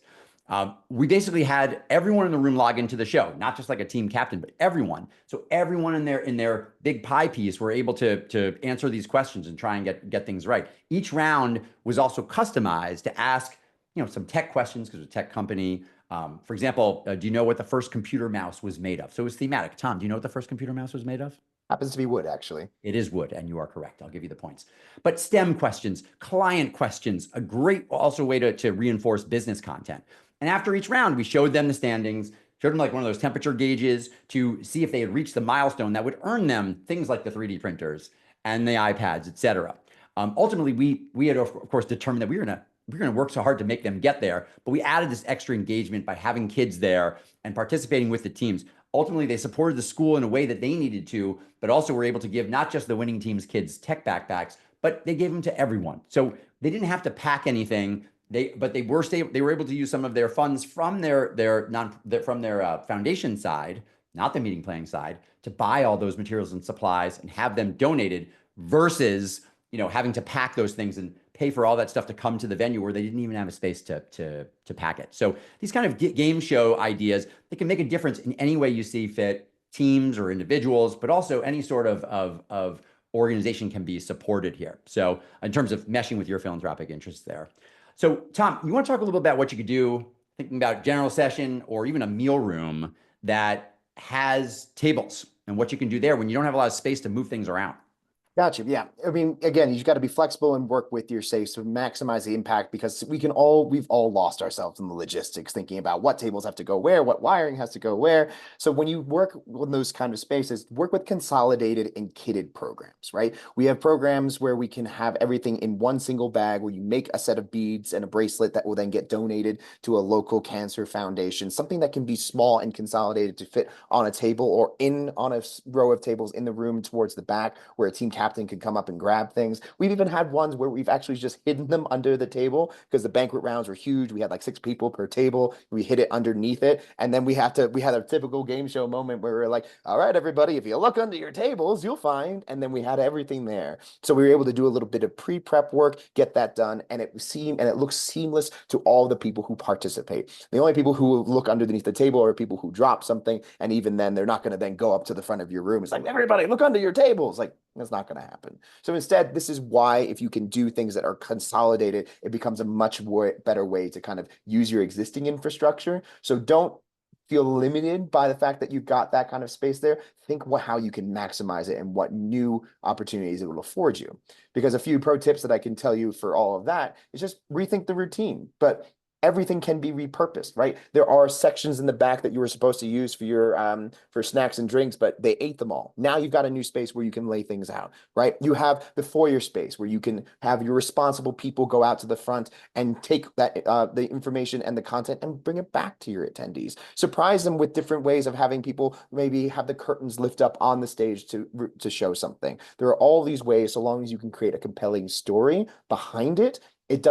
We basically had everyone in the room log into the show, not just like a team captain, but everyone. So everyone in their big pie piece were able to answer these questions and try and get things right. Each round was also customized to ask some tech questions because it's a tech company. For example, do you know what the first computer mouse was made of? So it was thematic. Tom, do you know what the first computer mouse was made of? Happens to be wood, actually. It is wood, and you are correct. I'll give you the points. But STEM questions, client questions, a great also way to reinforce business content. And after each round, we showed them the standings, showed them like one of those temperature gauges to see if they had reached the milestone that would earn them things like the 3D printers and the iPads, et cetera. Ultimately, we had, of course, determined that we're going to work so hard to make them get there, but we added this extra engagement by having kids there and participating with the teams. Ultimately, they supported the school in a way that they needed to, but also were able to give not just the winning team's kids tech backpacks, but they gave them to everyone. So they didn't have to pack anything. They were able to use some of their funds from their foundation side, not the meeting planning side, to buy all those materials and supplies and have them donated versus, having to pack those things and pay for all that stuff to come to the venue where they didn't even have a space to pack it. So these kind of game show ideas, they can make a difference in any way you see fit, teams or individuals, but also any sort of organization can be supported here. So in terms of meshing with your philanthropic interests there. So Tom, you want to talk a little bit about what you could do, thinking about general session or even a meal room that has tables and what you can do there when you don't have a lot of space to move things around? Gotcha. Yeah. I mean, again, you've got to be flexible and work with your space to maximize the impact, because we've all lost ourselves in the logistics, thinking about what tables have to go where, what wiring has to go where. So when you work with those kind of spaces, work with consolidated and kitted programs, right? We have programs where we can have everything in one single bag, where you make a set of beads and a bracelet that will then get donated to a local cancer foundation, something that can be small and consolidated to fit on a table or on a row of tables in the room towards the back, where a team captain can come up and grab things. We've even had ones where we've actually just hidden them under the table, because the banquet rounds were huge. We had like 6 people per table. We hid it underneath it. And then we had a typical game show moment where we were like, all right, everybody, if you look under your tables, you'll find. And then we had everything there. So we were able to do a little bit of pre-prep work, get that done. And it looks seamless to all the people who participate. The only people who look underneath the table are people who drop something. And even then, they're not going to then go up to the front of your room. It's like, everybody, look under your tables. Like, that's not going to happen. So instead, this is why, if you can do things that are consolidated, it becomes a much better way to kind of use your existing infrastructure. So don't feel limited by the fact that you've got that kind of space there. Think how you can maximize it and what new opportunities it will afford you. Because a few pro tips that I can tell you for all of that is just rethink the routine. But everything can be repurposed, right? There are sections in the back that you were supposed to use for your for snacks and drinks, but they ate them all. Now you've got a new space where you can lay things out, right? You have the foyer space where you can have your responsible people go out to the front and take that the information and the content and bring it back to your attendees. Surprise them with different ways of having people maybe have the curtains lift up on the stage to show something. There are all these ways, so long as you can create a compelling story behind it. It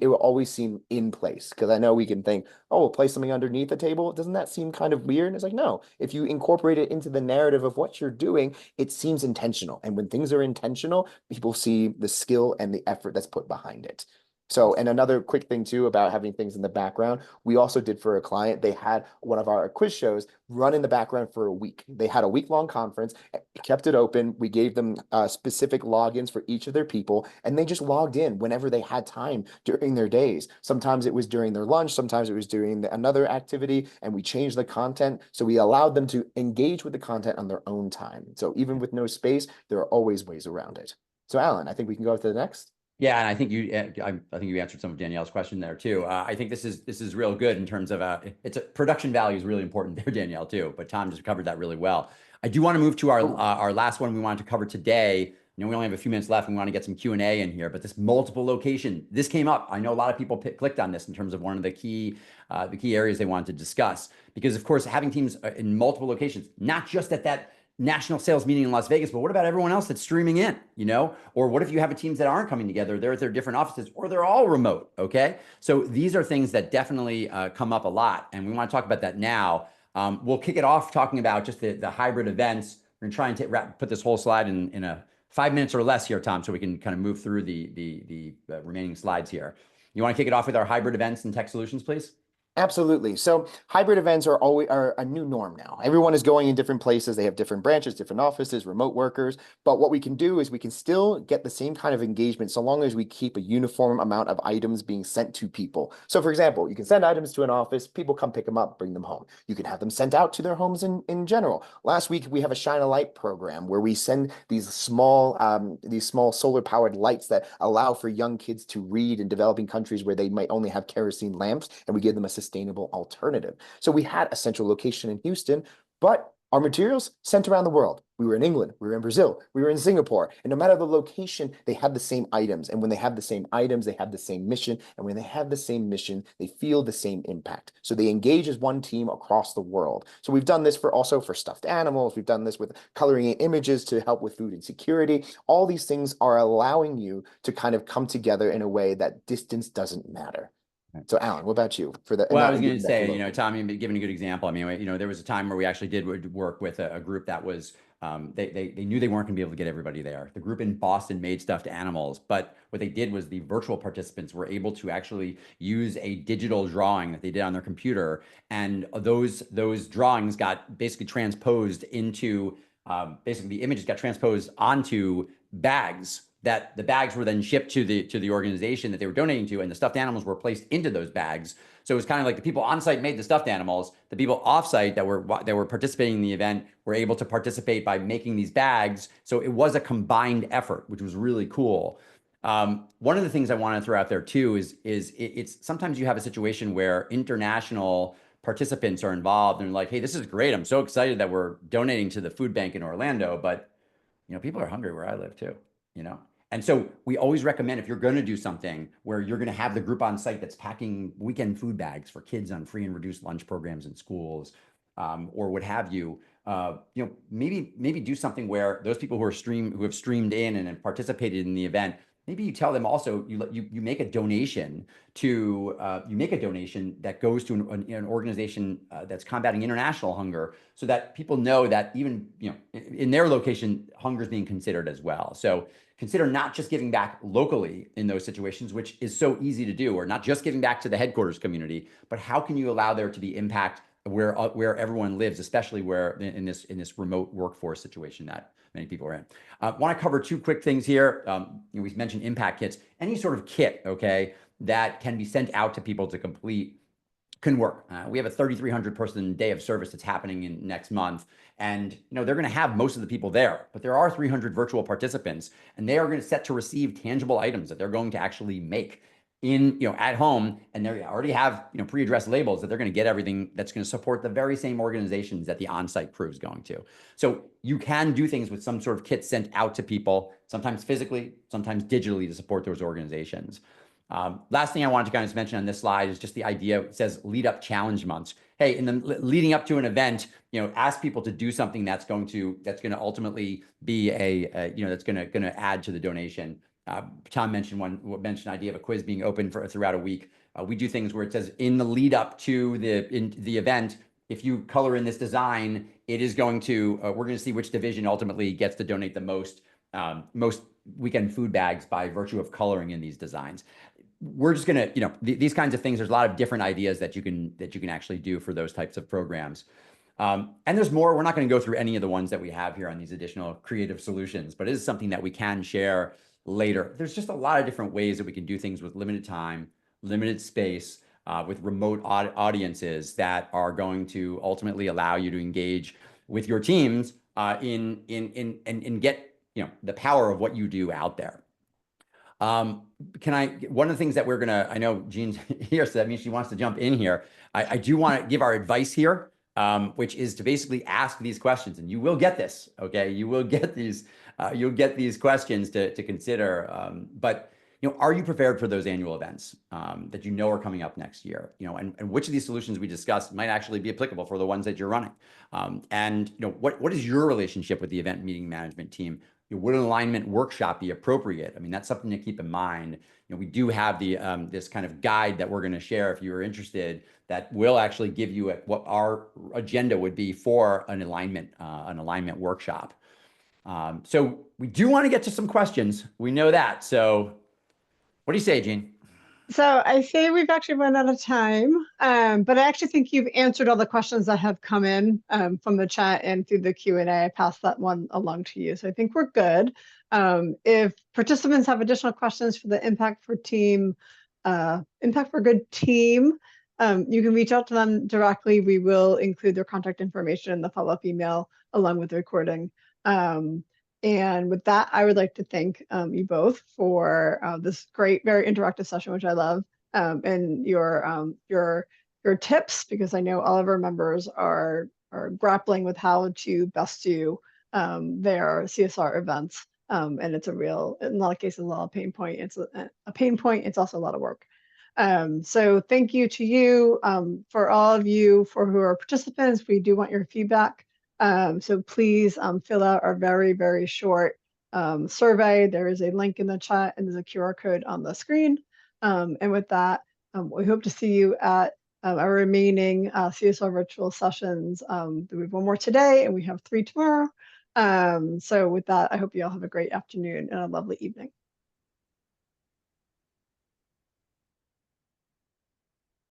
will always seem in place, because I know we can think, oh, we'll place something underneath the table. Doesn't that seem kind of weird? And it's like, no, if you incorporate it into the narrative of what you're doing, it seems intentional. And when things are intentional, people see the skill and the effort that's put behind it. So, and another quick thing too about having things in the background, we also did for a client, they had one of our quiz shows run in the background for a week. They had a week-long conference, kept it open. We gave them specific logins for each of their people, and they just logged in whenever they had time during their days. Sometimes it was during their lunch, sometimes it was during another activity, and we changed the content. So we allowed them to engage with the content on their own time. So even with no space, there are always ways around it. So Alan, I think we can go to the next. Yeah, and I think you answered some of Danielle's question there too. I think this is real good in terms of production value is really important there, Danielle, too. But Tom just covered that really well. I do want to move to our last one we wanted to cover today. We only have a few minutes left, and we want to get some Q&A in here. But this multiple location, this came up. I know a lot of people clicked on this in terms of one of the key areas they wanted to discuss, because of course having teams in multiple locations, not just at that national sales meeting in Las Vegas, but what about everyone else that's streaming in, or what if you have teams that aren't coming together, they're at their different offices, or they're all remote. Okay. So these are things that definitely come up a lot. And we want to talk about that now. We'll kick it off talking about just the hybrid events. We're going to try and put this whole slide in a 5 minutes or less here, Tom, so we can kind of move through the remaining slides here. You want to kick it off with our hybrid events and tech solutions, please? Absolutely. So hybrid events are a new norm now. Everyone is going in different places. They have different branches, different offices, remote workers. But what we can do is we can still get the same kind of engagement so long as we keep a uniform amount of items being sent to people. So for example, you can send items to an office, people come pick them up, bring them home. You can have them sent out to their homes in general. Last week, we have a Shine a Light program where we send these small solar powered lights that allow for young kids to read in developing countries where they might only have kerosene lamps, and we give them a sustainable alternative. So we had a central location in Houston, but our materials sent around the world. We were in England, we were in Brazil, we were in Singapore, and no matter the location, they had the same items. And when they have the same items, they have the same mission. And when they have the same mission, they feel the same impact. So they engage as one team across the world. So we've done this also for stuffed animals. We've done this with coloring in images to help with food insecurity. All these things are allowing you to kind of come together in a way that distance doesn't matter. So Alan, what about you for the, and Well, I not was going to giving back say, locally? Tommy, giving a good example. I mean, there was a time where we actually did work with a group that was, they knew they weren't going to be able to get everybody there. The group in Boston made stuffed animals, but what they did was the virtual participants were able to actually use a digital drawing that they did on their computer, and those drawings got basically transposed into, basically the images got transposed onto bags, that the bags were then shipped to the organization that they were donating to, and the stuffed animals were placed into those bags. So it was kind of like the people on site made the stuffed animals. The people off site that were participating in the event were able to participate by making these bags. So it was a combined effort, which was really cool. One of the things I want to throw out there too is it's sometimes you have a situation where international participants are involved and like, hey, this is great. I'm so excited that we're donating to the food bank in Orlando, but people are hungry where I live too, you know? And so we always recommend, if you're going to do something where you're going to have the group on site that's packing weekend food bags for kids on free and reduced lunch programs in schools, or what have you, maybe do something where those people who have streamed in and have participated in the event, maybe you tell them also, you make a donation to that goes to an organization that's combating international hunger, so that people know that even in their location, hunger is being considered as well. So consider not just giving back locally in those situations, which is so easy to do, or not just giving back to the headquarters community, but how can you allow there to be impact where everyone lives, especially where in this remote workforce situation that many people are in. Want to cover two quick things here. We mentioned impact kits. Any sort of kit, okay, that can be sent out to people to complete can work. We have a 3,300 person day of service that's happening in next month, and they're going to have most of the people there, but there are 300 virtual participants, and they are going to set to receive tangible items that they're going to actually make in at home, and they already have pre-addressed labels that they're going to get everything that's going to support the very same organizations that the on-site crew is going to. So you can do things with some sort of kit sent out to people, sometimes physically, sometimes digitally, to support those organizations. Last thing I wanted to kind of mention on this slide is just the idea. It says lead up challenge months. Hey, in the leading up to an event, ask people to do something that's going to ultimately be that's going to add to the donation. Tom mentioned an idea of a quiz being open throughout a week. We do things where it says in the lead up to the event, if you color in this design, it is going to we're going to see which division ultimately gets to donate the most weekend food bags by virtue of coloring in these designs. We're just going to, these kinds of things, there's a lot of different ideas that you can actually do for those types of programs. And there's more. We're not going to go through any of the ones that we have here on these additional creative solutions, but it is something that we can share later. There's just a lot of different ways that we can do things with limited time, limited space, with remote audiences that are going to ultimately allow you to engage with your teams and get the power of what you do out there. One of the things that I know Jean's here, so that means she wants to jump in here. I do want to give our advice here, which is to basically ask these questions, and you will get this, okay? You will get these, you'll get these questions to consider, but are you prepared for those annual events that are coming up next year? And which of these solutions we discussed might actually be applicable for the ones that you're running? And what is your relationship with the event meeting management team? Would an alignment workshop be appropriate? I mean, that's something to keep in mind. We do have this kind of guide that we're going to share if you are interested, that will actually give you what our agenda would be for an alignment workshop. So we do want to get to some questions. We know that. So what do you say, Jean? So I say we've actually run out of time, but I actually think you've answered all the questions that have come in from the chat and through the Q&A. I passed that one along to you, so I think we're good. If participants have additional questions for the Impact for Good team, you can reach out to them directly. We will include their contact information in the follow-up email along with the recording. And with that, I would like to thank you both for this great, very interactive session, which I love, and your tips, because I know all of our members are grappling with how to best do their CSR events, and it's in a lot of cases, a lot of pain point. It's a pain point. It's also a lot of work. So thank you to you, for all of you who are participants. We do want your feedback. So please fill out our very, very short survey. There is a link in the chat and there's a QR code on the screen. And with that, We hope to see you at our remaining CSR virtual sessions. We have one more today and we have 3 tomorrow. So with that, I hope you all have a great afternoon and a lovely evening.